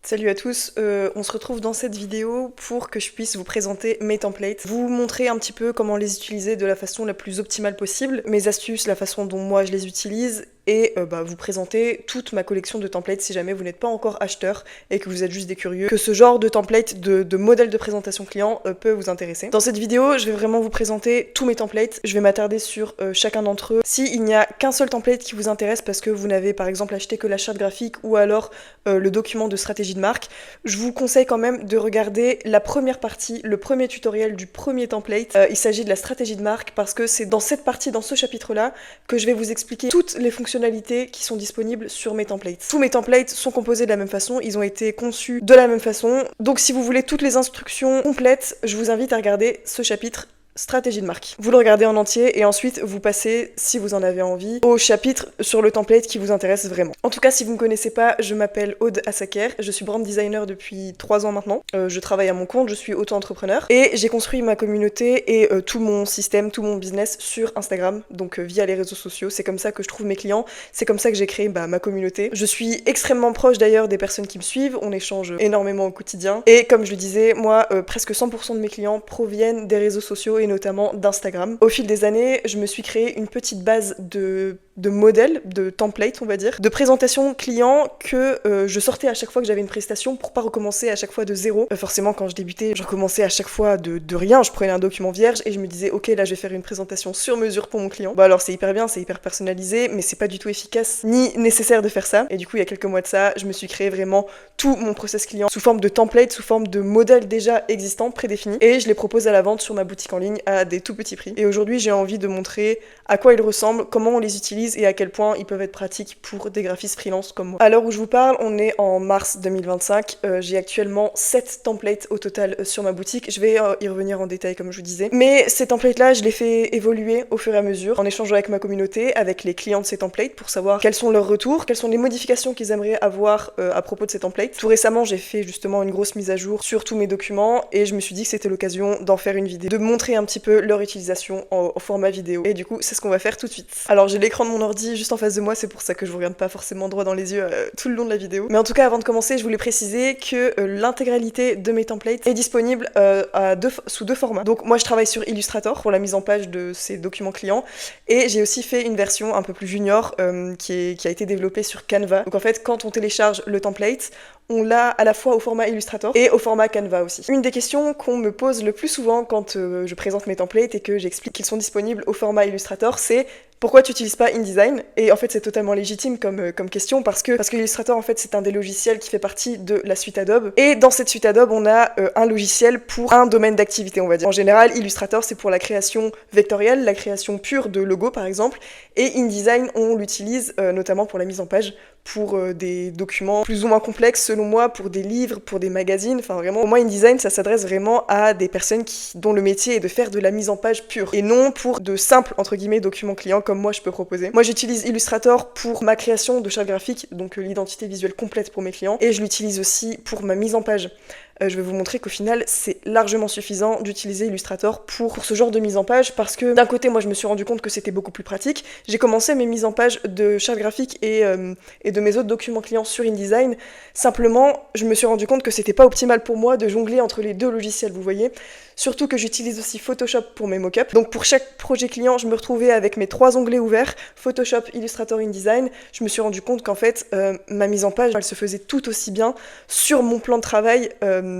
Salut à tous, on se retrouve dans cette vidéo pour que je puisse vous présenter mes templates, vous montrer un petit peu comment les utiliser de la façon la plus optimale possible, mes astuces, la façon dont moi je les utilise, et vous présenter toute ma collection de templates si jamais vous n'êtes pas encore acheteur et que vous êtes juste des curieux, que ce genre de template, de modèle de présentation client peut vous intéresser. Dans cette vidéo, je vais vraiment vous présenter tous mes templates, je vais m'attarder sur chacun d'entre eux. S'il n'y a qu'un seul template qui vous intéresse parce que vous n'avez par exemple acheté que la charte graphique ou alors le document de stratégie de marque, je vous conseille quand même de regarder la première partie, le premier tutoriel du premier template. Il s'agit de la stratégie de marque parce que c'est dans cette partie, dans ce chapitre-là, que je vais vous expliquer toutes les fonctionnalités qui sont disponibles sur mes templates. Tous mes templates sont composés de la même façon, ils ont été conçus de la même façon. Donc si vous voulez toutes les instructions complètes, je vous invite à regarder ce chapitre stratégie de marque. Vous le regardez en entier et ensuite vous passez, si vous en avez envie, au chapitre sur le template qui vous intéresse vraiment. En tout cas, si vous ne me connaissez pas, je m'appelle Aude Assaker, je suis brand designer depuis 3 ans maintenant. Je travaille à mon compte, je suis auto-entrepreneur et j'ai construit ma communauté et tout mon système, tout mon business sur Instagram, donc via les réseaux sociaux. C'est comme ça que je trouve mes clients, c'est comme ça que j'ai créé ma communauté. Je suis extrêmement proche d'ailleurs des personnes qui me suivent, on échange énormément au quotidien et comme je le disais, moi, presque 100% de mes clients proviennent des réseaux sociaux et notamment d'Instagram. Au fil des années, je me suis créé une petite base de modèles, de templates on va dire, de présentation client que je sortais à chaque fois que j'avais une prestation pour pas recommencer à chaque fois de zéro. Forcément quand je débutais, je recommençais à chaque fois de rien, je prenais un document vierge et je me disais ok là je vais faire une présentation sur mesure pour mon client. Bon alors c'est hyper bien, c'est hyper personnalisé, mais c'est pas du tout efficace ni nécessaire de faire ça. Et du coup il y a quelques mois de ça, je me suis créé vraiment tout mon process client sous forme de template, sous forme de modèles déjà existants, prédéfinis, et je les propose à la vente sur ma boutique en ligne à des tout petits prix. Et aujourd'hui j'ai envie de montrer à quoi ils ressemblent, comment on les utilise et à quel point ils peuvent être pratiques pour des graphistes freelance comme moi. À l'heure où je vous parle, on est en mars 2025. J'ai actuellement 7 templates au total sur ma boutique. Je vais y revenir en détail comme je vous disais. Mais ces templates-là, je les fais évoluer au fur et à mesure en échangeant avec ma communauté, avec les clients de ces templates pour savoir quels sont leurs retours, quelles sont les modifications qu'ils aimeraient avoir à propos de ces templates. Tout récemment, j'ai fait justement une grosse mise à jour sur tous mes documents et je me suis dit que c'était l'occasion d'en faire une vidéo, de montrer un petit peu leur utilisation au format vidéo. Et du coup, c'est ce qu'on va faire tout de suite. Alors, j'ai l'écran de mon ordi juste en face de moi, c'est pour ça que je vous regarde pas forcément droit dans les yeux tout le long de la vidéo. Mais en tout cas, avant de commencer, je voulais préciser que l'intégralité de mes templates est disponible sous 2 formats. Donc moi, je travaille sur Illustrator pour la mise en page de ces documents clients, et j'ai aussi fait une version un peu plus junior qui a été développée sur Canva. Donc en fait, quand on télécharge le template, on l'a à la fois au format Illustrator et au format Canva aussi. Une des questions qu'on me pose le plus souvent quand je présente mes templates et que j'explique qu'ils sont disponibles au format Illustrator, c'est pourquoi tu n'utilises pas InDesign? Et en fait c'est totalement légitime comme question parce que Illustrator en fait c'est un des logiciels qui fait partie de la suite Adobe, et dans cette suite Adobe on a un logiciel pour un domaine d'activité on va dire. En général Illustrator c'est pour la création vectorielle, la création pure de logos par exemple, et InDesign on l'utilise notamment pour la mise en page, pour des documents plus ou moins complexes selon moi, pour des livres, pour des magazines, enfin vraiment, pour moi InDesign ça s'adresse vraiment à des personnes dont le métier est de faire de la mise en page pure, et non pour de simples entre guillemets documents clients comme moi je peux proposer. Moi j'utilise Illustrator pour ma création de charte graphique, donc l'identité visuelle complète pour mes clients, et je l'utilise aussi pour ma mise en page. Je vais vous montrer qu'au final c'est largement suffisant d'utiliser Illustrator pour ce genre de mise en page, parce que d'un côté moi je me suis rendu compte que c'était beaucoup plus pratique. J'ai commencé mes mises en page de charte graphique et de mes autres documents clients sur InDesign, simplement je me suis rendu compte que c'était pas optimal pour moi de jongler entre les 2 logiciels, vous voyez. Surtout que j'utilise aussi Photoshop pour mes mock-ups. Donc pour chaque projet client, je me retrouvais avec mes 3 onglets ouverts, Photoshop, Illustrator, InDesign. Je me suis rendu compte qu'en fait, ma mise en page, elle se faisait tout aussi bien sur mon plan de travail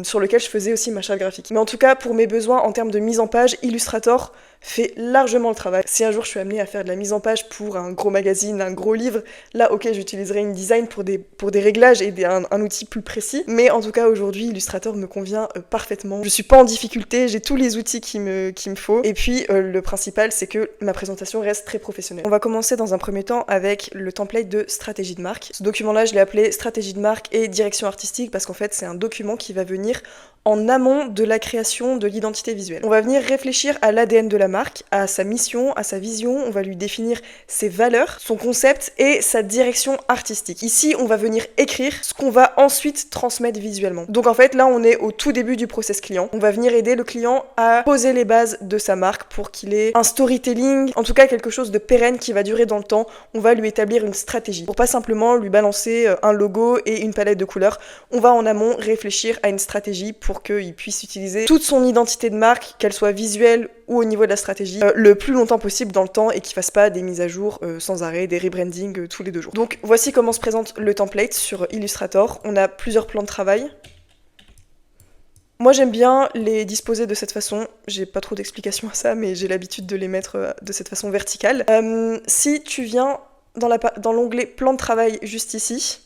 sur lequel je faisais aussi ma charte graphique. Mais en tout cas, pour mes besoins en termes de mise en page, Illustrator fait largement le travail. Si un jour je suis amenée à faire de la mise en page pour un gros magazine, un gros livre, là ok j'utiliserai InDesign pour des réglages et un outil plus précis, mais en tout cas aujourd'hui Illustrator me convient parfaitement. Je suis pas en difficulté, j'ai tous les outils qu'il me faut, et puis le principal c'est que ma présentation reste très professionnelle. On va commencer dans un premier temps avec le template de stratégie de marque. Ce document là je l'ai appelé stratégie de marque et direction artistique parce qu'en fait c'est un document qui va venir en amont de la création de l'identité visuelle. On va venir réfléchir à l'ADN de la marque, à sa mission, à sa vision, on va lui définir ses valeurs, son concept et sa direction artistique. Ici, on va venir écrire ce qu'on va ensuite transmettre visuellement. Donc en fait, là, on est au tout début du process client. On va venir aider le client à poser les bases de sa marque pour qu'il ait un storytelling, en tout cas quelque chose de pérenne qui va durer dans le temps. On va lui établir une stratégie pour pas simplement lui balancer un logo et une palette de couleurs. On va en amont réfléchir à une stratégie pour qu'il puisse utiliser toute son identité de marque, qu'elle soit visuelle ou au niveau de la stratégie, le plus longtemps possible dans le temps et qu'il fasse pas des mises à jour sans arrêt, des rebrandings tous les 2 jours. Donc voici comment se présente le template sur Illustrator. On a plusieurs plans de travail. Moi j'aime bien les disposer de cette façon, j'ai pas trop d'explications à ça, mais j'ai l'habitude de les mettre de cette façon verticale. Si tu viens dans l'onglet plan de travail juste ici,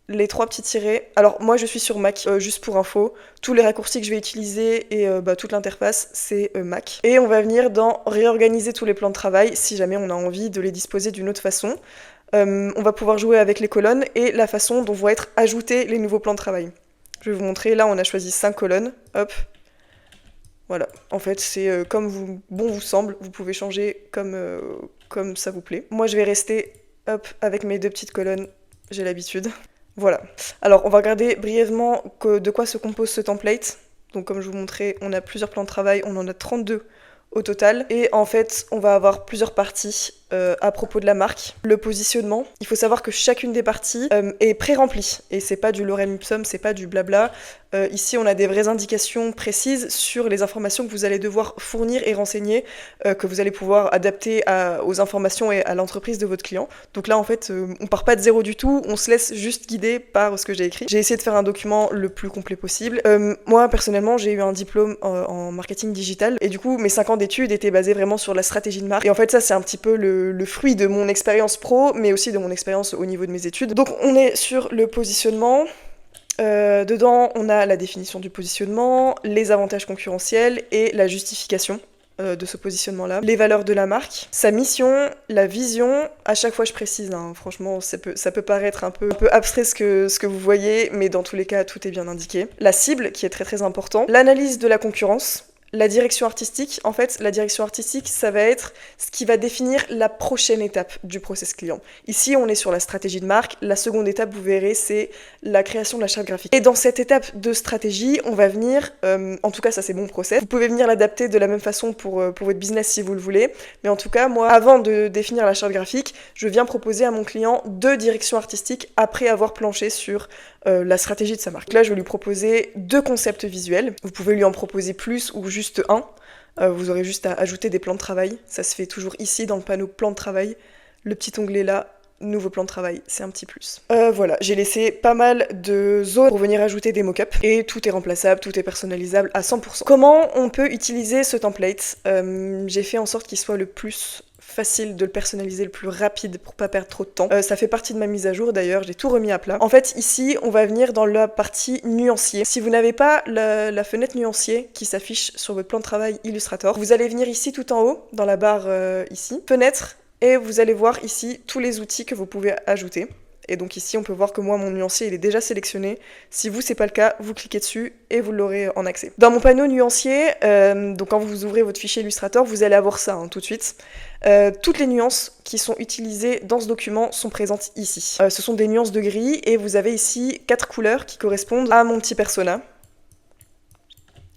les 3 petits tirets. Alors moi je suis sur Mac, juste pour info. Tous les raccourcis que je vais utiliser et toute l'interface c'est Mac. Et on va venir dans réorganiser tous les plans de travail si jamais on a envie de les disposer d'une autre façon. On va pouvoir jouer avec les colonnes et la façon dont vont être ajoutés les nouveaux plans de travail. Je vais vous montrer, là on a choisi 5 colonnes, hop. Voilà, en fait c'est comme bon vous semble, vous pouvez changer comme ça vous plaît. Moi je vais rester, hop, avec mes 2 petites colonnes, j'ai l'habitude. Voilà. Alors, on va regarder brièvement de quoi se compose ce template. Donc, comme je vous montrais, on a plusieurs plans de travail, on en a 32 au total. Et en fait, on va avoir plusieurs parties à propos de la marque. Le positionnement, il faut savoir que chacune des parties est pré-remplie. Et c'est pas du lorem ipsum, c'est pas du blabla. Ici, on a des vraies indications précises sur les informations que vous allez devoir fournir et renseigner, que vous allez pouvoir adapter aux informations et à l'entreprise de votre client. Donc là, en fait, on part pas de zéro du tout, on se laisse juste guider par ce que j'ai écrit. J'ai essayé de faire un document le plus complet possible. Moi, personnellement, j'ai eu un diplôme en marketing digital, et du coup, mes 5 ans d'études étaient basés vraiment sur la stratégie de marque. Et en fait, ça, c'est un petit peu le fruit de mon expérience pro, mais aussi de mon expérience au niveau de mes études. Donc, on est sur le positionnement. Dedans, on a la définition du positionnement, les avantages concurrentiels et la justification de ce positionnement-là, les valeurs de la marque, sa mission, la vision. À chaque fois, je précise, hein, franchement, ça peut paraître un peu abstrait ce que vous voyez, mais dans tous les cas, tout est bien indiqué. La cible, qui est très très important. L'analyse de la concurrence. La direction artistique, en fait, la direction artistique, ça va être ce qui va définir la prochaine étape du process client. Ici, on est sur la stratégie de marque. La seconde étape, vous verrez, c'est la création de la charte graphique. Et dans cette étape de stratégie, on va venir, en tout cas, ça c'est mon process. Vous pouvez venir l'adapter de la même façon pour votre business si vous le voulez. Mais en tout cas, moi, avant de définir la charte graphique, je viens proposer à mon client 2 directions artistiques après avoir planché sur la stratégie de sa marque. Là, je vais lui proposer 2 concepts visuels. Vous pouvez lui en proposer plus ou juste un. Vous aurez juste à ajouter des plans de travail. Ça se fait toujours ici dans le panneau plan de travail. Le petit onglet là, nouveau plan de travail, c'est un petit plus. Voilà, j'ai laissé pas mal de zones pour venir ajouter des mock-ups. Et tout est remplaçable, tout est personnalisable à 100%. Comment on peut utiliser ce template ? J'ai fait en sorte qu'il soit le plus facile, de le personnaliser, le plus rapide pour pas perdre trop de temps. Ça fait partie de ma mise à jour d'ailleurs, j'ai tout remis à plat. En fait, ici, on va venir dans la partie nuancier. Si vous n'avez pas la fenêtre nuancier qui s'affiche sur votre plan de travail Illustrator, vous allez venir ici tout en haut, dans la barre ici, fenêtre, et vous allez voir ici tous les outils que vous pouvez ajouter. Et donc ici, on peut voir que moi, mon nuancier, il est déjà sélectionné. Si vous, c'est pas le cas, vous cliquez dessus et vous l'aurez en accès. Dans mon panneau nuancier, donc quand vous ouvrez votre fichier Illustrator, vous allez avoir ça tout de suite. Toutes les nuances qui sont utilisées dans ce document sont présentes ici. Ce sont des nuances de gris et vous avez ici 4 couleurs qui correspondent à mon petit persona.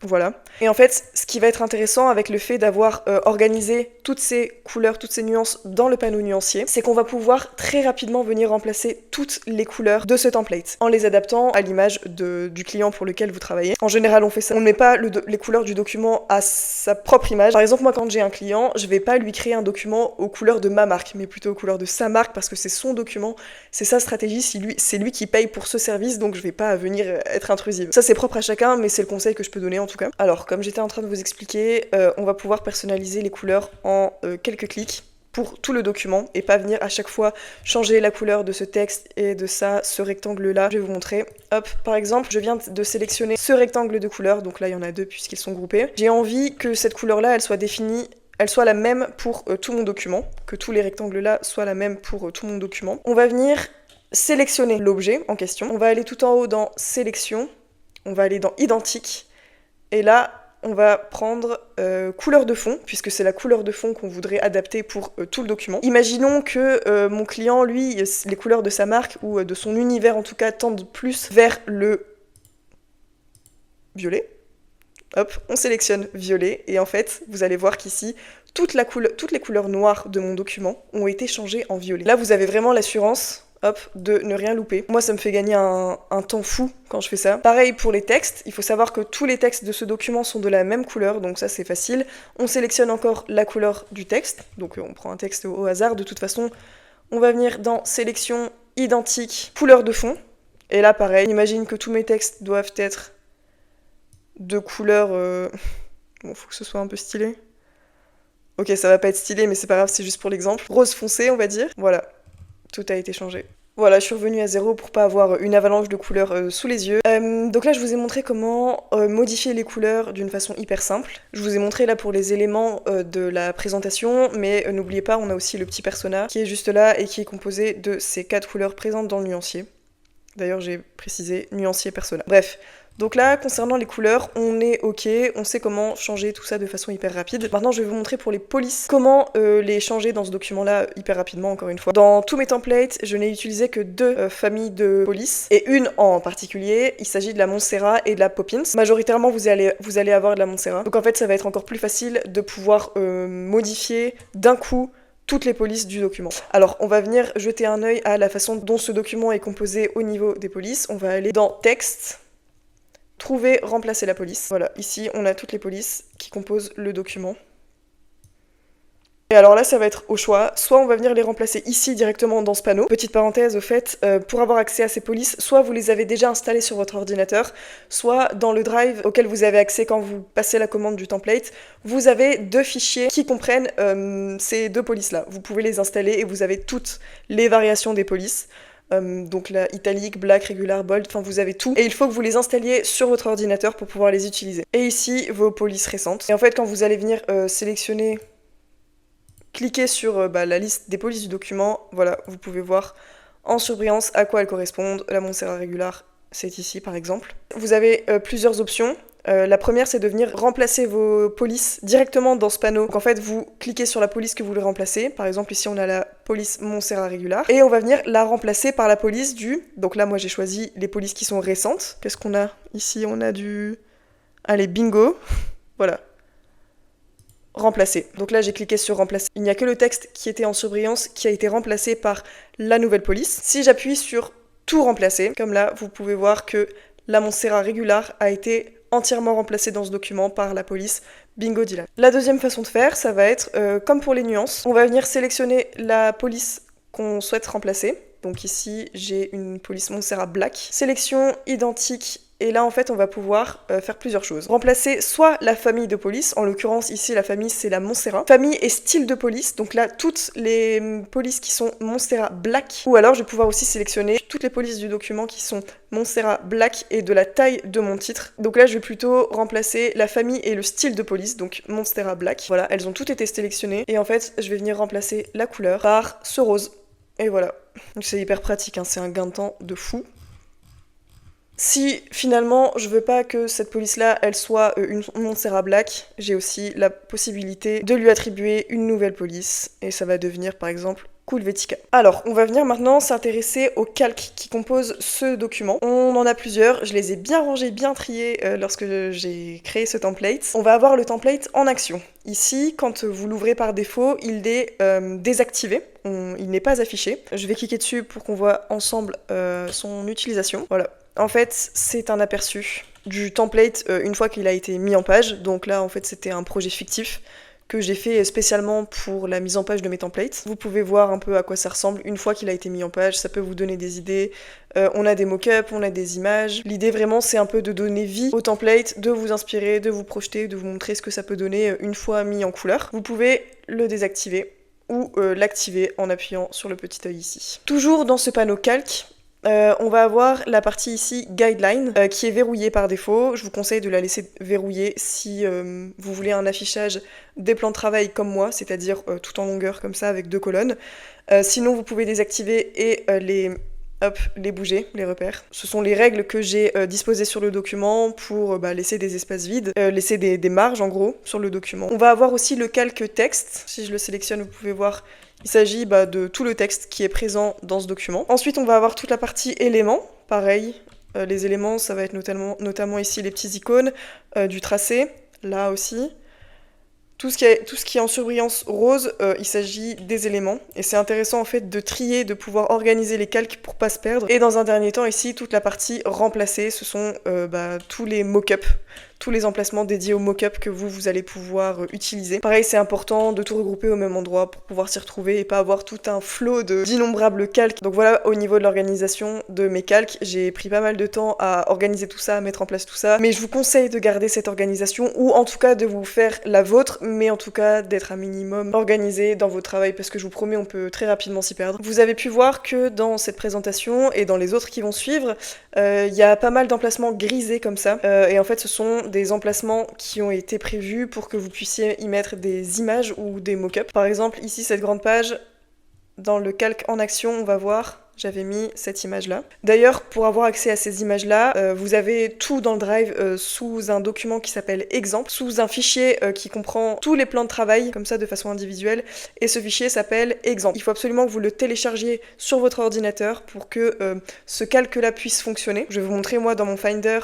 Voilà. Et en fait, ce qui va être intéressant avec le fait d'avoir organisé toutes ces couleurs, toutes ces nuances dans le panneau nuancier, c'est qu'on va pouvoir très rapidement venir remplacer toutes les couleurs de ce template en les adaptant à l'image du client pour lequel vous travaillez. En général, on fait ça. On ne met pas les couleurs du document à sa propre image. Par exemple, moi, quand j'ai un client, je vais pas lui créer un document aux couleurs de ma marque, mais plutôt aux couleurs de sa marque parce que c'est son document, c'est sa stratégie, c'est lui qui paye pour ce service, donc je vais pas venir être intrusive. Ça, c'est propre à chacun, mais c'est le conseil que je peux donner en tout cas. Alors, comme j'étais en train de vous expliquer, on va pouvoir personnaliser les couleurs en quelques clics pour tout le document et pas venir à chaque fois changer la couleur de ce texte et de ce rectangle-là. Je vais vous montrer. Hop, par exemple, je viens de sélectionner ce rectangle de couleurs, donc là il y en a 2 puisqu'ils sont groupés. J'ai envie que cette couleur-là, elle soit définie, elle soit la même pour tout mon document, que tous les rectangles-là soient la même pour tout mon document. On va venir sélectionner l'objet en question. On va aller tout en haut dans Sélection. On va aller dans identique. Et là, on va prendre couleur de fond, puisque c'est la couleur de fond qu'on voudrait adapter pour tout le document. Imaginons que mon client, lui, les couleurs de sa marque ou de son univers en tout cas tendent plus vers le violet. Hop, on sélectionne violet et en fait, vous allez voir qu'ici, toutes les couleurs noires de mon document ont été changées en violet. Là, vous avez vraiment l'assurance, hop, de ne rien louper. Moi, ça me fait gagner un temps fou quand je fais ça. Pareil pour les textes, il faut savoir que tous les textes de ce document sont de la même couleur, donc ça c'est facile. On sélectionne encore la couleur du texte, donc on prend un texte au hasard. De toute façon, on va venir dans sélection identique, couleur de fond. Et là, pareil, imagine que tous mes textes doivent être de couleur... Bon, faut que ce soit un peu stylé. Ok, ça va pas être stylé, mais c'est pas grave, c'est juste pour l'exemple. Rose foncé, on va dire. Voilà, tout a été changé. Voilà, je suis revenue à 0 pour pas avoir une avalanche de couleurs sous les yeux. Donc là, je vous ai montré comment modifier les couleurs d'une façon hyper simple. Je vous ai montré là pour les éléments de la présentation, mais n'oubliez pas, on a aussi le petit persona qui est juste là et qui est composé de ces 4 couleurs présentes dans le nuancier. D'ailleurs, j'ai précisé nuancier persona. Bref. Donc là, concernant les couleurs, on est ok, on sait comment changer tout ça de façon hyper rapide. Maintenant, je vais vous montrer pour les polices comment les changer dans ce document-là hyper rapidement, encore une fois. Dans tous mes templates, je n'ai utilisé que 2 familles de polices, et une en particulier, il s'agit de la Montserrat et de la Poppins. Majoritairement, vous allez avoir de la Montserrat. Donc en fait, ça va être encore plus facile de pouvoir modifier d'un coup toutes les polices du document. Alors, on va venir jeter un œil à la façon dont ce document est composé au niveau des polices. On va aller dans texte, trouver, remplacer la police. Voilà, ici on a toutes les polices qui composent le document. Et alors là, ça va être au choix. Soit on va venir les remplacer ici directement dans ce panneau. Petite parenthèse au fait, pour avoir accès à ces polices, soit vous les avez déjà installées sur votre ordinateur, soit dans le drive auquel vous avez accès quand vous passez la commande du template, vous avez 2 fichiers qui comprennent ces 2 polices-là. Vous pouvez les installer et vous avez toutes les variations des polices. Donc la italique, black, regular, bold, enfin vous avez tout. Et il faut que vous les installiez sur votre ordinateur pour pouvoir les utiliser. Et ici, vos polices récentes. Et en fait, quand vous allez venir sélectionner, cliquez sur la liste des polices du document, voilà, vous pouvez voir en surbrillance à quoi elles correspondent. La Montserrat regular, c'est ici par exemple. Vous avez plusieurs options. La première, c'est de venir remplacer vos polices directement dans ce panneau. Donc en fait, vous cliquez sur la police que vous voulez remplacer. Par exemple, ici, on a la police Montserrat regular. Et on va venir la remplacer par la police du... Donc là, moi, j'ai choisi les polices qui sont récentes. Qu'est-ce qu'on a ici? On a du... Allez, bingo. Voilà. Remplacer. Donc là, j'ai cliqué sur remplacer. Il n'y a que le texte qui était en surbrillance qui a été remplacé par la nouvelle police. Si j'appuie sur tout remplacer, comme là, vous pouvez voir que la Montserrat regular a été entièrement remplacée dans ce document par la police Bingo Dylan. La deuxième façon de faire, ça va être comme pour les nuances. On va venir sélectionner la police qu'on souhaite remplacer. Donc ici, j'ai une police Montserrat Black. Sélection identique. Et là, en fait, on va pouvoir faire plusieurs choses. Remplacer soit la famille de police, en l'occurrence, ici, la famille, c'est la Montserrat. Famille et style de police, donc là, toutes les polices qui sont Montserrat Black. Ou alors, je vais pouvoir aussi sélectionner toutes les polices du document qui sont Montserrat Black et de la taille de mon titre. Donc là, je vais plutôt remplacer la famille et le style de police, donc Montserrat Black. Voilà, elles ont toutes été sélectionnées. Et en fait, je vais venir remplacer la couleur par ce rose. Et voilà. Donc c'est hyper pratique, hein, c'est un gain de temps de fou. Si finalement je veux pas que cette police-là, elle soit une Montserrat Black, j'ai aussi la possibilité de lui attribuer une nouvelle police, et ça va devenir par exemple Coolvetica. Alors, on va venir maintenant s'intéresser aux calques qui composent ce document. On en a plusieurs, je les ai bien rangés, bien triés lorsque j'ai créé ce template. On va avoir le template en action. Ici, quand vous l'ouvrez par défaut, il est désactivé, il n'est pas affiché. Je vais cliquer dessus pour qu'on voit ensemble son utilisation. Voilà. En fait, c'est un aperçu du template une fois qu'il a été mis en page. Donc là, en fait, c'était un projet fictif que j'ai fait spécialement pour la mise en page de mes templates. Vous pouvez voir un peu à quoi ça ressemble une fois qu'il a été mis en page, ça peut vous donner des idées. On a des mock-ups, on a des images. L'idée vraiment, c'est un peu de donner vie au template, de vous inspirer, de vous projeter, de vous montrer ce que ça peut donner une fois mis en couleur. Vous pouvez le désactiver ou l'activer en appuyant sur le petit œil ici. Toujours dans ce panneau calque, on va avoir la partie ici guideline qui est verrouillée par défaut. Je vous conseille de la laisser verrouillée si vous voulez un affichage des plans de travail comme moi, c'est-à-dire tout en longueur comme ça avec 2 colonnes. Sinon vous pouvez désactiver et les hop, les bouger, les repères. Ce sont les règles que j'ai disposées sur le document pour laisser des espaces vides, laisser des marges en gros sur le document. On va avoir aussi le calque texte. Si je le sélectionne, vous pouvez voir, il s'agit de tout le texte qui est présent dans ce document. Ensuite, on va avoir toute la partie éléments, pareil. Les éléments, ça va être notamment ici les petits icônes, du tracé, là aussi. Tout ce qui est en surbrillance rose, il s'agit des éléments. Et c'est intéressant en fait de trier, de pouvoir organiser les calques pour pas se perdre. Et dans un dernier temps ici, toute la partie remplacée, ce sont tous les mock-ups, tous les emplacements dédiés aux mock-ups que vous allez pouvoir utiliser. Pareil, c'est important de tout regrouper au même endroit pour pouvoir s'y retrouver et pas avoir tout un flot d'innombrables calques. Donc voilà, au niveau de l'organisation de mes calques, j'ai pris pas mal de temps à organiser tout ça, à mettre en place tout ça. Mais je vous conseille de garder cette organisation ou en tout cas de vous faire la vôtre, mais en tout cas d'être un minimum organisé dans vos travails parce que je vous promets, on peut très rapidement s'y perdre. Vous avez pu voir que dans cette présentation et dans les autres qui vont suivre, il y a pas mal d'emplacements grisés comme ça. Et en fait, ce sont des emplacements qui ont été prévus pour que vous puissiez y mettre des images ou des mock-ups. Par exemple, ici, cette grande page, dans le calque en action, on va voir, j'avais mis cette image-là. D'ailleurs, pour avoir accès à ces images-là, vous avez tout dans le Drive sous un document qui s'appelle Exemple, sous un fichier qui comprend tous les plans de travail, comme ça de façon individuelle, et ce fichier s'appelle Exemple. Il faut absolument que vous le téléchargiez sur votre ordinateur pour que ce calque-là puisse fonctionner. Je vais vous montrer, moi, dans mon Finder.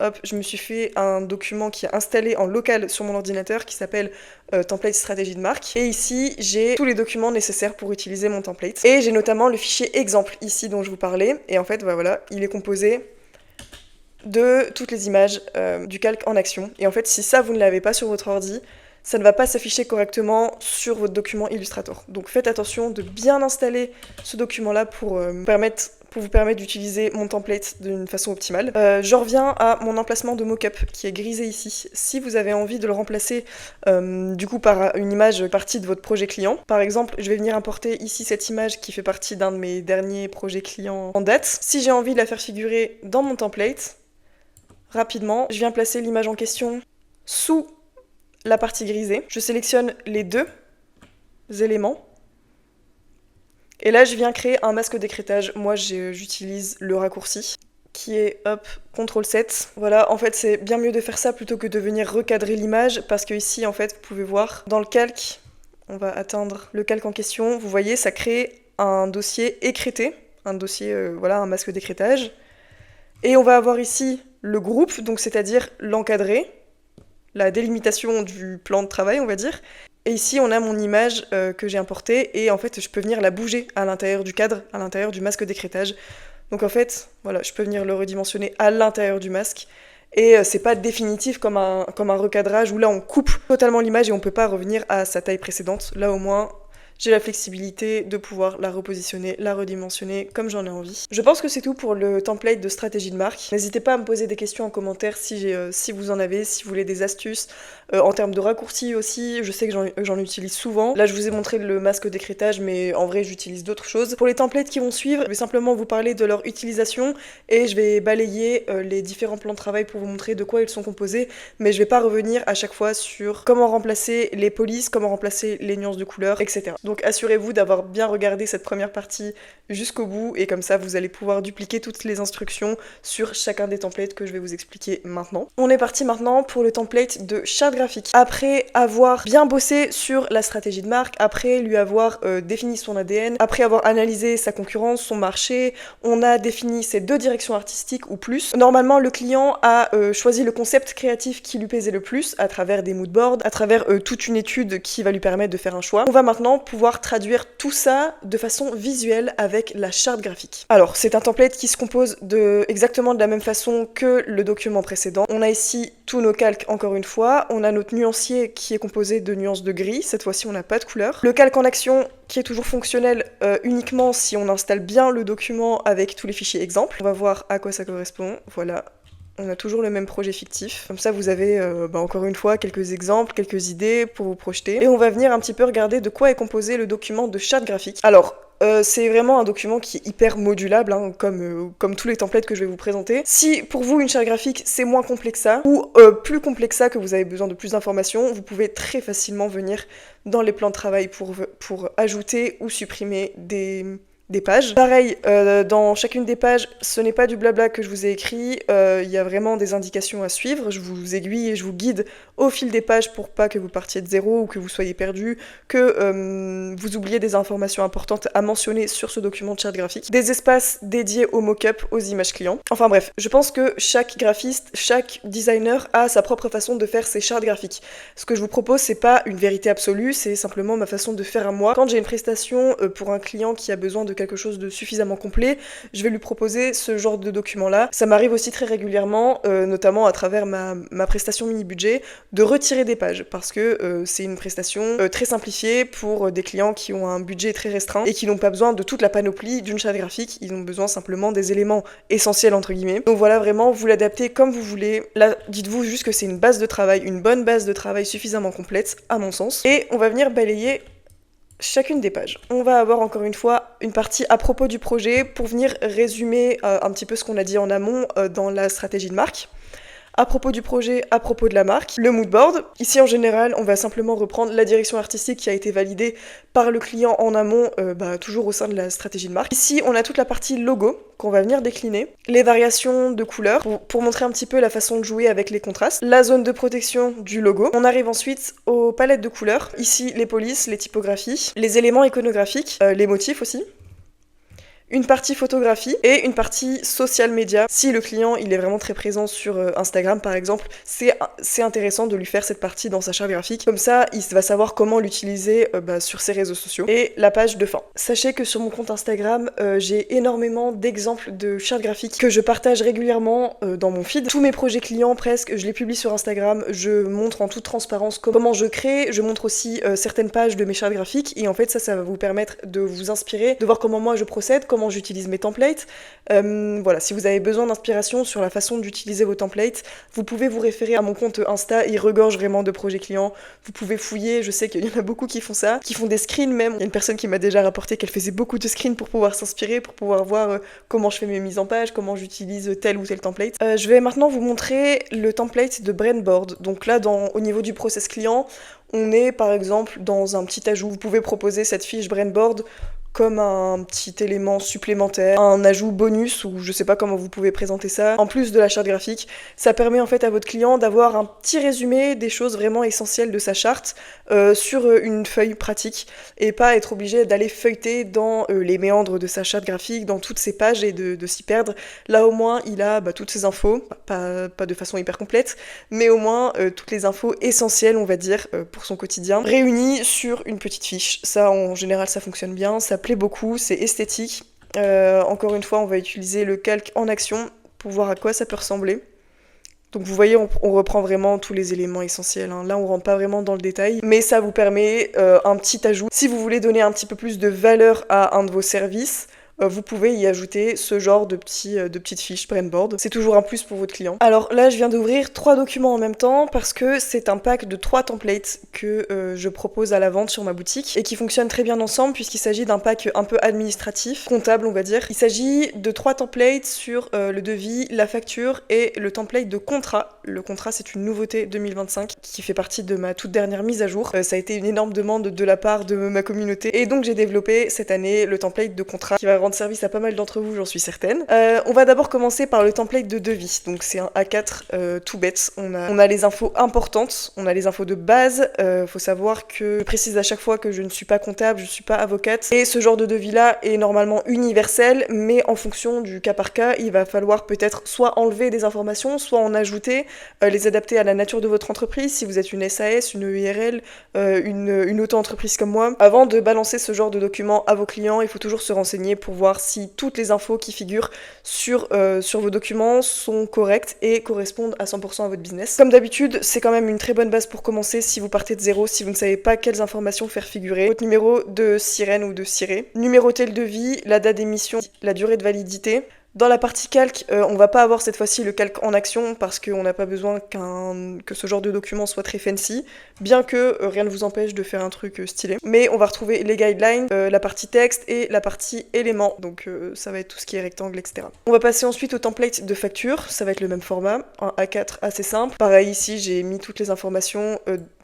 Hop, je me suis fait un document qui est installé en local sur mon ordinateur qui s'appelle Template Stratégie de marque. Et ici, j'ai tous les documents nécessaires pour utiliser mon template. Et j'ai notamment le fichier exemple ici dont je vous parlais. Et en fait, voilà, il est composé de toutes les images du calque en action. Et en fait, si ça, vous ne l'avez pas sur votre ordi, ça ne va pas s'afficher correctement sur votre document Illustrator. Donc faites attention de bien installer ce document-là pour vous permettre d'utiliser mon template d'une façon optimale. Je reviens à mon emplacement de mockup qui est grisé ici. Si vous avez envie de le remplacer du coup par une image partie de votre projet client, par exemple, je vais venir importer ici cette image qui fait partie d'un de mes derniers projets clients en date. Si j'ai envie de la faire figurer dans mon template, rapidement, je viens placer l'image en question sous la partie grisée. Je sélectionne les deux éléments. Et là, je viens créer un masque d'écrêtage. Moi, j'utilise le raccourci qui est, hop, CTRL-7. Voilà, en fait, c'est bien mieux de faire ça plutôt que de venir recadrer l'image parce que ici, en fait, vous pouvez voir, dans le calque, on va atteindre le calque en question. Vous voyez, ça crée un dossier écrété, un dossier, un masque d'écrêtage. Et on va avoir ici le groupe, donc c'est-à-dire l'encadré, la délimitation du plan de travail, on va dire. Et ici, on a mon image que j'ai importée et en fait, je peux venir la bouger à l'intérieur du cadre, à l'intérieur du masque d'écrêtage. Donc en fait, voilà, je peux venir le redimensionner à l'intérieur du masque. Et c'est pas définitif comme un recadrage où là, on coupe totalement l'image et on peut pas revenir à sa taille précédente. Là, au moins, j'ai la flexibilité de pouvoir la repositionner, la redimensionner comme j'en ai envie. Je pense que c'est tout pour le template de stratégie de marque. N'hésitez pas à me poser des questions en commentaire si vous en avez, si vous voulez des astuces. En termes de raccourcis aussi, je sais que j'en utilise souvent. Là, je vous ai montré le masque d'écrêtage, mais en vrai, j'utilise d'autres choses. Pour les templates qui vont suivre, je vais simplement vous parler de leur utilisation et je vais balayer les différents plans de travail pour vous montrer de quoi ils sont composés, mais je vais pas revenir à chaque fois sur comment remplacer les polices, comment remplacer les nuances de couleurs, etc. Donc assurez-vous d'avoir bien regardé cette première partie jusqu'au bout et comme ça, vous allez pouvoir dupliquer toutes les instructions sur chacun des templates que je vais vous expliquer maintenant. On est parti maintenant pour le template de charte graphique. Après avoir bien bossé sur la stratégie de marque, après lui avoir défini son ADN, après avoir analysé sa concurrence, son marché, on a défini ses 2 directions artistiques ou plus. Normalement, le client a choisi le concept créatif qui lui plaisait le plus à travers des moodboards, à travers toute une étude qui va lui permettre de faire un choix. On va maintenant pouvoir traduire tout ça de façon visuelle avec la charte graphique. Alors, c'est un template qui se compose exactement de la même façon que le document précédent. On a ici tous nos calques encore une fois, on a notre nuancier qui est composé de nuances de gris, cette fois-ci on n'a pas de couleur. Le calque en action qui est toujours fonctionnel uniquement si on installe bien le document avec tous les fichiers exemples. On va voir à quoi ça correspond, voilà. On a toujours le même projet fictif. Comme ça, vous avez encore une fois quelques exemples, quelques idées pour vous projeter. Et on va venir un petit peu regarder de quoi est composé le document de charte graphique. Alors, c'est vraiment un document qui est hyper modulable, hein, comme tous les templates que je vais vous présenter. Si pour vous une charte graphique c'est moins complexe que ça, ou plus complexe que ça, que vous avez besoin de plus d'informations, vous pouvez très facilement venir dans les plans de travail pour ajouter ou supprimer des des pages. Pareil, dans chacune des pages, ce n'est pas du blabla que je vous ai écrit, il y a vraiment des indications à suivre, je vous aiguille et je vous guide au fil des pages pour pas que vous partiez de zéro ou que vous soyez perdu, que vous oubliez des informations importantes à mentionner sur ce document de charte graphique. Des espaces dédiés aux mock-up, aux images clients. Enfin bref, je pense que chaque graphiste, chaque designer a sa propre façon de faire ses chartes graphiques. Ce que je vous propose, c'est pas une vérité absolue, c'est simplement ma façon de faire à moi. Quand j'ai une prestation pour un client qui a besoin de quelque chose de suffisamment complet, je vais lui proposer ce genre de document-là. Ça m'arrive aussi très régulièrement, notamment à travers ma prestation mini-budget, de retirer des pages, parce que c'est une prestation très simplifiée pour des clients qui ont un budget très restreint et qui n'ont pas besoin de toute la panoplie d'une charte graphique, ils ont besoin simplement des éléments essentiels entre guillemets. Donc voilà, vraiment, vous l'adaptez comme vous voulez. Là, dites-vous juste que c'est une base de travail, une bonne base de travail suffisamment complète, à mon sens. Et on va venir balayer chacune des pages. On va avoir encore une fois une partie à propos du projet pour venir résumer un petit peu ce qu'on a dit en amont dans la stratégie de marque. À propos du projet, à propos de la marque, le mood board. Ici en général, on va simplement reprendre la direction artistique qui a été validée par le client en amont, toujours au sein de la stratégie de marque. Ici, on a toute la partie logo qu'on va venir décliner, les variations de couleurs pour montrer un petit peu la façon de jouer avec les contrastes, la zone de protection du logo. On arrive ensuite aux palettes de couleurs. Ici, les polices, les typographies, les éléments iconographiques, les motifs aussi. Une partie photographie et une partie social media. Si le client il est vraiment très présent sur Instagram par exemple, c'est intéressant de lui faire cette partie dans sa charte graphique. Comme ça, il va savoir comment l'utiliser sur ses réseaux sociaux. Et la page de fin. Sachez que sur mon compte Instagram, j'ai énormément d'exemples de chartes graphiques que je partage régulièrement dans mon feed. Tous mes projets clients presque, je les publie sur Instagram. Je montre en toute transparence comment je crée. Je montre aussi certaines pages de mes chartes graphiques. Et en fait, ça va vous permettre de vous inspirer, de voir comment moi je procède, comment j'utilise mes templates. Voilà, si vous avez besoin d'inspiration sur la façon d'utiliser vos templates, vous pouvez vous référer à mon compte Insta, il regorge vraiment de projets clients. Vous pouvez fouiller, je sais qu'il y en a beaucoup qui font ça, qui font des screens même. Il y a une personne qui m'a déjà rapporté qu'elle faisait beaucoup de screens pour pouvoir s'inspirer, pour pouvoir voir comment je fais mes mises en page, comment j'utilise tel ou tel template. Je vais maintenant vous montrer le template de Brandboard. Donc là, au niveau du process client, on est par exemple dans un petit ajout. Vous pouvez proposer cette fiche Brandboard comme un petit élément supplémentaire, un ajout bonus, ou je sais pas comment vous pouvez présenter ça, en plus de la charte graphique. Ça permet en fait à votre client d'avoir un petit résumé des choses vraiment essentielles de sa charte sur une feuille pratique, et pas être obligé d'aller feuilleter dans les méandres de sa charte graphique, dans toutes ses pages, et de s'y perdre. Là au moins il a toutes ses infos, pas de façon hyper complète, mais au moins toutes les infos essentielles on va dire pour son quotidien, réunies sur une petite fiche. Ça en général ça fonctionne bien, ça plaît beaucoup, c'est esthétique. Encore une fois, on va utiliser le calque en action pour voir à quoi ça peut ressembler. Donc vous voyez, on reprend vraiment tous les éléments essentiels. Là, on rentre pas vraiment dans le détail, mais ça vous permet un petit ajout. Si vous voulez donner un petit peu plus de valeur à un de vos services, vous pouvez y ajouter ce genre de petites fiches Brandboard. C'est toujours un plus pour votre client. Alors là, je viens d'ouvrir 3 documents en même temps parce que c'est un pack de 3 templates que je propose à la vente sur ma boutique et qui fonctionnent très bien ensemble puisqu'il s'agit d'un pack un peu administratif, comptable on va dire. Il s'agit de 3 templates sur le devis, la facture et le template de contrat. Le contrat, c'est une nouveauté 2025 qui fait partie de ma toute dernière mise à jour. Ça a été une énorme demande de la part de ma communauté et donc j'ai développé cette année le template de contrat qui va rendre service à pas mal d'entre vous, j'en suis certaine. On va d'abord commencer par le template de devis. Donc c'est un A4 tout bête. On a les infos importantes, on a les infos de base. Faut savoir que je précise à chaque fois que je ne suis pas comptable, je suis pas avocate. Et ce genre de devis-là est normalement universel, mais en fonction du cas par cas, il va falloir peut-être soit enlever des informations, soit en ajouter, les adapter à la nature de votre entreprise. Si vous êtes une SAS, une EURL, une auto-entreprise comme moi, avant de balancer ce genre de document à vos clients, il faut toujours se renseigner pour voir si toutes les infos qui figurent sur vos documents sont correctes et correspondent à 100% à votre business. Comme d'habitude, c'est quand même une très bonne base pour commencer si vous partez de zéro, si vous ne savez pas quelles informations faire figurer. Votre numéro de sirène ou de ciré, numéroter le devis, la date d'émission, la durée de validité. Dans la partie calque, on va pas avoir cette fois-ci le calque en action parce qu'on n'a pas besoin que ce genre de document soit très fancy, bien que rien ne vous empêche de faire un truc stylé. Mais on va retrouver les guidelines, la partie texte et la partie éléments, donc ça va être tout ce qui est rectangle, etc. On va passer ensuite au template de facture, ça va être le même format, un A4 assez simple. Pareil ici, j'ai mis toutes les informations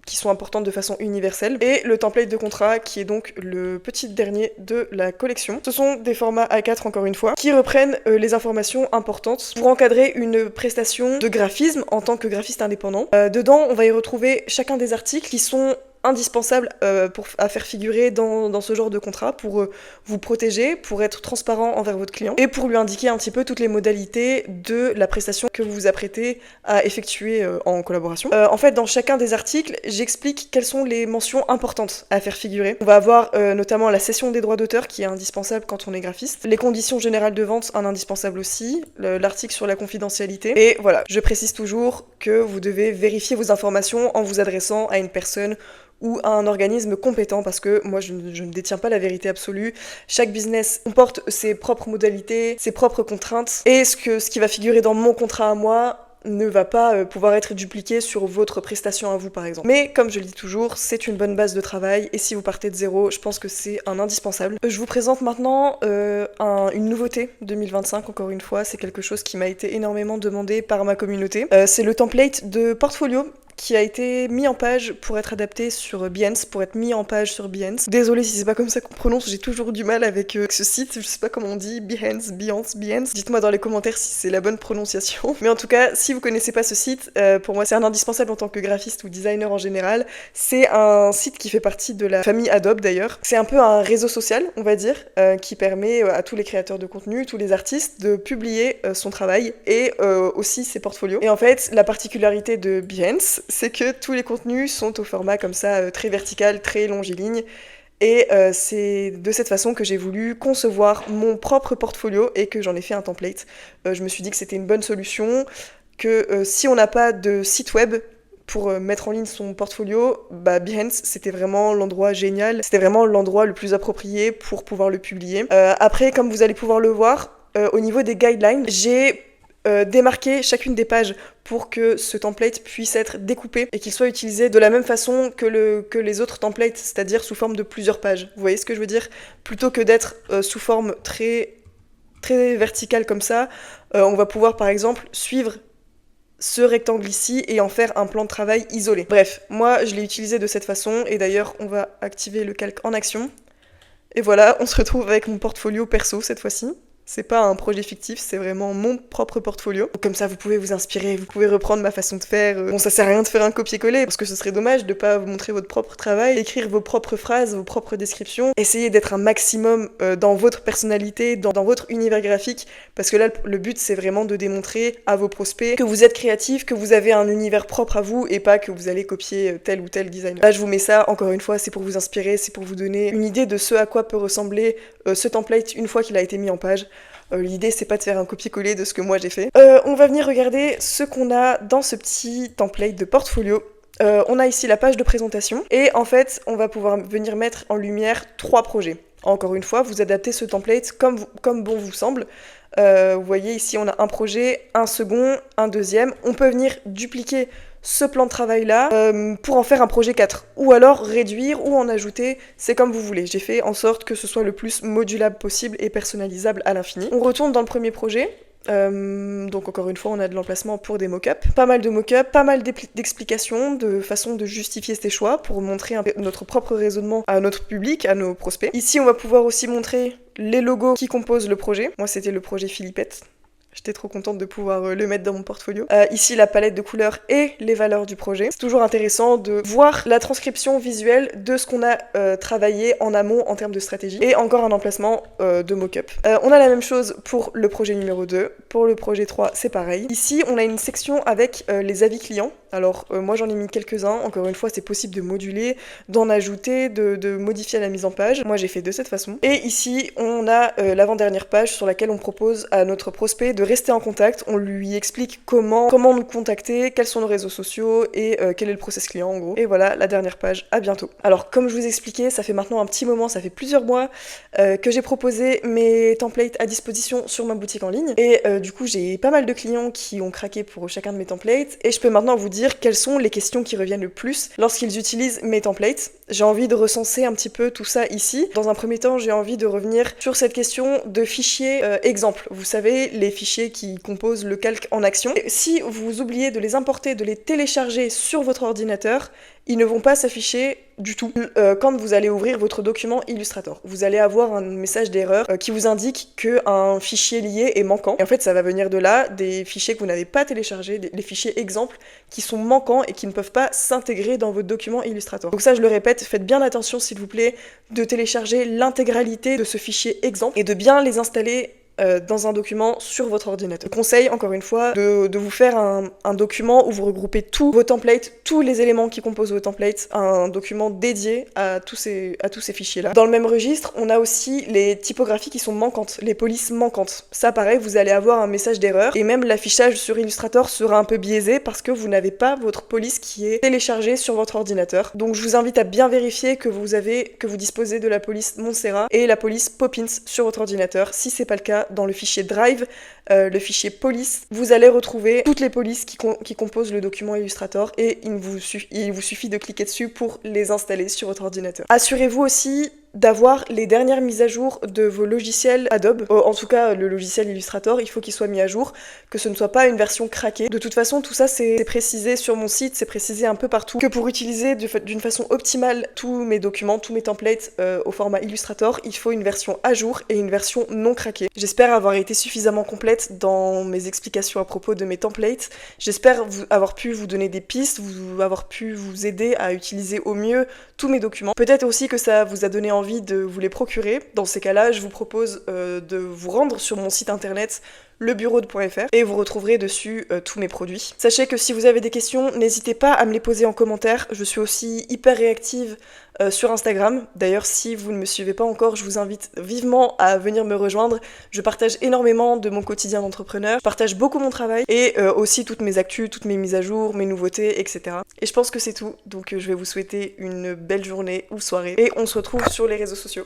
qui sont importantes de façon universelle, et le template de contrat qui est donc le petit dernier de la collection. Ce sont des formats A4 encore une fois, qui reprennent les informations importantes pour encadrer une prestation de graphisme en tant que graphiste indépendant. Dedans, on va y retrouver chacun des articles qui sont indispensable à faire figurer dans ce genre de contrat pour vous protéger, pour être transparent envers votre client et pour lui indiquer un petit peu toutes les modalités de la prestation que vous vous apprêtez à effectuer en collaboration. En fait, dans chacun des articles, j'explique quelles sont les mentions importantes à faire figurer. On va avoir notamment la cession des droits d'auteur qui est indispensable quand on est graphiste, les conditions générales de vente, un indispensable aussi, l'article sur la confidentialité, et voilà, je précise toujours que vous devez vérifier vos informations en vous adressant à une personne ou à un organisme compétent, parce que moi je ne détiens pas la vérité absolue. Chaque business comporte ses propres modalités, ses propres contraintes, et ce qui va figurer dans mon contrat à moi ne va pas pouvoir être dupliqué sur votre prestation à vous par exemple. Mais comme je le dis toujours, c'est une bonne base de travail, et si vous partez de zéro, je pense que c'est un indispensable. Je vous présente maintenant une nouveauté 2025, encore une fois, c'est quelque chose qui m'a été énormément demandé par ma communauté. C'est le template de portfolio qui a été mis en page pour être adapté sur Behance, pour être mis en page sur Behance. Désolée si c'est pas comme ça qu'on prononce, j'ai toujours du mal avec ce site, je sais pas comment on dit, Behance. Dites-moi dans les commentaires si c'est la bonne prononciation. Mais en tout cas, si vous connaissez pas ce site, pour moi c'est un indispensable en tant que graphiste ou designer en général. C'est un site qui fait partie de la famille Adobe d'ailleurs. C'est un peu un réseau social, on va dire, qui permet à tous les créateurs de contenu, tous les artistes, de publier son travail et aussi ses portfolios. Et en fait, la particularité de Behance, c'est que tous les contenus sont au format comme ça, très vertical, très longiligne. Et c'est de cette façon que j'ai voulu concevoir mon propre portfolio et que j'en ai fait un template. Je me suis dit que c'était une bonne solution, que si on n'a pas de site web pour mettre en ligne son portfolio, Behance, c'était vraiment l'endroit génial, c'était vraiment l'endroit le plus approprié pour pouvoir le publier. Après, comme vous allez pouvoir le voir, au niveau des guidelines, j'ai démarquer chacune des pages pour que ce template puisse être découpé et qu'il soit utilisé de la même façon que les autres templates, c'est-à-dire sous forme de plusieurs pages. Vous voyez ce que je veux dire ? Plutôt que d'être sous forme très, très verticale comme ça, on va pouvoir par exemple suivre ce rectangle ici et en faire un plan de travail isolé. Bref, moi je l'ai utilisé de cette façon, et d'ailleurs on va activer le calque en action. Et voilà, on se retrouve avec mon portfolio perso cette fois-ci. C'est pas un projet fictif, c'est vraiment mon propre portfolio. Comme ça, vous pouvez vous inspirer, vous pouvez reprendre ma façon de faire. Bon, ça sert à rien de faire un copier-coller, parce que ce serait dommage de pas vous montrer votre propre travail, écrire vos propres phrases, vos propres descriptions. Essayez d'être un maximum dans votre personnalité, dans votre univers graphique, parce que là, le but, c'est vraiment de démontrer à vos prospects que vous êtes créatif, que vous avez un univers propre à vous, et pas que vous allez copier tel ou tel designer. Là, je vous mets ça, encore une fois, c'est pour vous inspirer, c'est pour vous donner une idée de ce à quoi peut ressembler ce template une fois qu'il a été mis en page. L'idée, c'est pas de faire un copier-coller de ce que moi j'ai fait. On va venir regarder ce qu'on a dans ce petit template de portfolio. On a ici la page de présentation, et en fait, on va pouvoir venir mettre en lumière 3 projets. Encore une fois, vous adaptez ce template comme bon vous semble. Vous voyez ici, on a un projet, un second, un deuxième. On peut venir dupliquer ce plan de travail-là pour en faire un projet 4. Ou alors réduire ou en ajouter, c'est comme vous voulez. J'ai fait en sorte que ce soit le plus modulable possible et personnalisable à l'infini. On retourne dans le premier projet. Donc encore une fois, on a de l'emplacement pour des mock-ups. Pas mal de mock-ups, pas mal d'explications, de façons de justifier ces choix pour montrer notre propre raisonnement à notre public, à nos prospects. Ici, on va pouvoir aussi montrer les logos qui composent le projet. Moi, c'était le projet Philippette. J'étais trop contente de pouvoir le mettre dans mon portfolio. Ici, la palette de couleurs et les valeurs du projet. C'est toujours intéressant de voir la transcription visuelle de ce qu'on a travaillé en amont en termes de stratégie. Et encore un emplacement de mock-up. On a la même chose pour le projet numéro 2. Pour le projet 3, c'est pareil. Ici, on a une section avec les avis clients. Alors, moi, j'en ai mis quelques-uns. Encore une fois, c'est possible de moduler, d'en ajouter, de modifier la mise en page. Moi, j'ai fait de cette façon. Et ici, on a l'avant-dernière page sur laquelle on propose à notre prospect de rester en contact. On lui explique comment nous contacter, quels sont nos réseaux sociaux et quel est le process client en gros. Et voilà, la dernière page, à bientôt. Alors, comme je vous expliquais, ça fait maintenant un petit moment, ça fait plusieurs mois que j'ai proposé mes templates à disposition sur ma boutique en ligne. Et du coup, j'ai pas mal de clients qui ont craqué pour chacun de mes templates. Et je peux maintenant vous dire quelles sont les questions qui reviennent le plus lorsqu'ils utilisent mes templates. J'ai envie de recenser un petit peu tout ça ici. Dans un premier temps, j'ai envie de revenir sur cette question de fichiers exemples. Vous savez, les fichiers fichiers qui composent le calque en action. Et si vous oubliez de les importer, de les télécharger sur votre ordinateur, ils ne vont pas s'afficher du tout quand vous allez ouvrir votre document Illustrator. Vous allez avoir un message d'erreur qui vous indique qu'un fichier lié est manquant. Et en fait, ça va venir de là, des fichiers que vous n'avez pas téléchargés, les fichiers exemples qui sont manquants et qui ne peuvent pas s'intégrer dans votre document Illustrator. Donc ça, je le répète, faites bien attention, s'il vous plaît, de télécharger l'intégralité de ce fichier exemple et de bien les installer dans un document sur votre ordinateur. Je conseille encore une fois de vous faire un document où vous regroupez tous vos templates, tous les éléments qui composent vos templates, un document dédié à tous ces fichiers-là. Dans le même registre, on a aussi les typographies qui sont manquantes, les polices manquantes. Ça pareil, vous allez avoir un message d'erreur et même l'affichage sur Illustrator sera un peu biaisé parce que vous n'avez pas votre police qui est téléchargée sur votre ordinateur. Donc je vous invite à bien vérifier que vous disposez de la police Montserrat et la police Poppins sur votre ordinateur. Si c'est pas le cas, dans le fichier Drive, le fichier police, vous allez retrouver toutes les polices qui composent le document Illustrator et il vous suffit de cliquer dessus pour les installer sur votre ordinateur. Assurez-vous aussi d'avoir les dernières mises à jour de vos logiciels Adobe. En tout cas, le logiciel Illustrator, il faut qu'il soit mis à jour, que ce ne soit pas une version craquée. De toute façon, tout ça, c'est précisé sur mon site, c'est précisé un peu partout, que pour utiliser d'une façon optimale tous mes documents, tous mes templates au format Illustrator, il faut une version à jour et une version non craquée. J'espère avoir été suffisamment complète dans mes explications à propos de mes templates. J'espère avoir pu vous donner des pistes, avoir pu vous aider à utiliser au mieux tous mes documents. Peut-être aussi que ça vous a donné envie de vous les procurer. Dans ces cas-là, je vous propose de vous rendre sur mon site internet lebureau.fr et vous retrouverez dessus tous mes produits. Sachez que si vous avez des questions, n'hésitez pas à me les poser en commentaire. Je suis aussi hyper réactive sur Instagram. D'ailleurs, si vous ne me suivez pas encore, je vous invite vivement à venir me rejoindre. Je partage énormément de mon quotidien d'entrepreneur. Je partage beaucoup mon travail et aussi toutes mes actus, toutes mes mises à jour, mes nouveautés, etc. Et je pense que c'est tout. Donc je vais vous souhaiter une belle journée ou soirée et on se retrouve sur les réseaux sociaux.